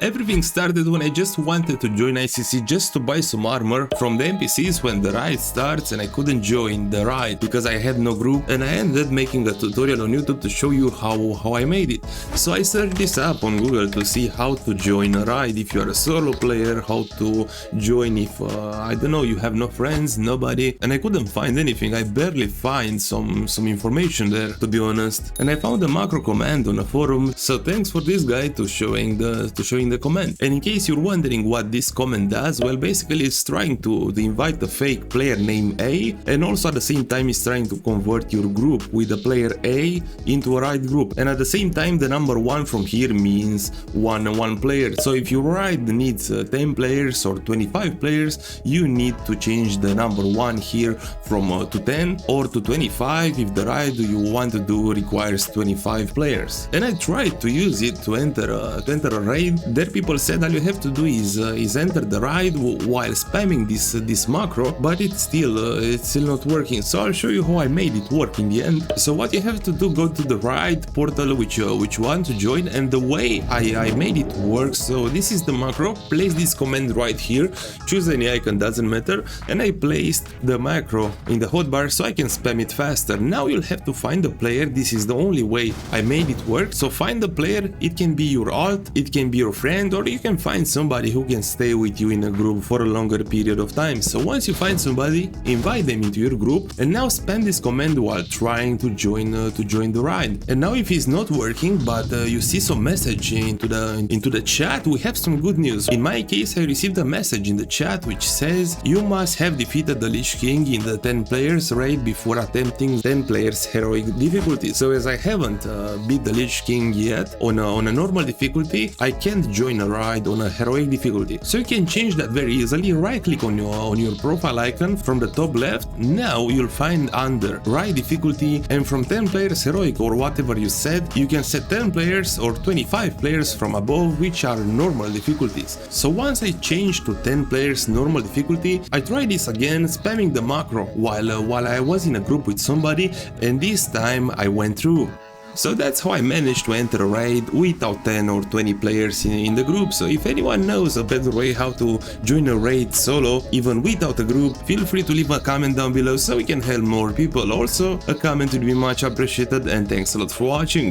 Everything started when I just wanted to join ICC just to buy some armor from the NPCs when the raid starts, and I couldn't join the raid because I had no group, and I ended making a tutorial on YouTube to show you how I made it. So I searched this up on Google to see how to join a raid if you are a solo player, how to join if, I don't know, you have no friends, nobody, and I couldn't find anything. I barely find some information there, to be honest. And I found a macro command on a forum, so thanks for this guy to showing the command. And in case you're wondering what this command does, well, basically it's trying to invite a fake player named A, and also at the same time it's trying to convert your group with the player A into a raid group. And at the same time the number 1 from here means one player. So if your raid needs 10 players or 25 players, you need to change the number 1 here from to 10 or to 25 if the raid you want to do requires 25 players. And I tried to use it to enter a raid. There people said all you have to do is enter the raid while spamming this macro, but it's still not working. So I'll show you how I made it work in the end. So what you have to do, go to the raid portal which you want to join, and the way I made it work. So this is the macro. Place this command right here, choose any icon, doesn't matter, and I placed the macro in the hotbar so I can spam it faster. Now you'll have to find the player. This is the only way I made it work. So find the player. It can be your alt, it can be your friend, or you can find somebody who can stay with you in a group for a longer period of time. So once you find somebody, invite them into your group, and now spam this command while trying to join the raid. And now if it's not working, but you see some message into the chat, we have some good news. In my case, I received a message in the chat which says you must have defeated the Lich King in the 10 players raid before attempting 10 players heroic difficulty. So as I haven't beat the Lich King yet on a normal difficulty, I can't join a raid on a heroic difficulty. So you can change that very easily. Right click on your profile icon from the top left. Now you'll find under raid difficulty, and from 10 players heroic or whatever you set, you can set 10 players or 25 players from above, which are normal difficulties. So once I changed to 10 players normal difficulty, I tried this again, spamming the macro while I was in a group with somebody, and this time I went through. So that's how I managed to enter a raid without 10 or 20 players in the group. So if anyone knows a better way how to join a raid solo, even without a group, feel free to leave a comment down below so we can help more people. Also, a comment would be much appreciated, and thanks a lot for watching.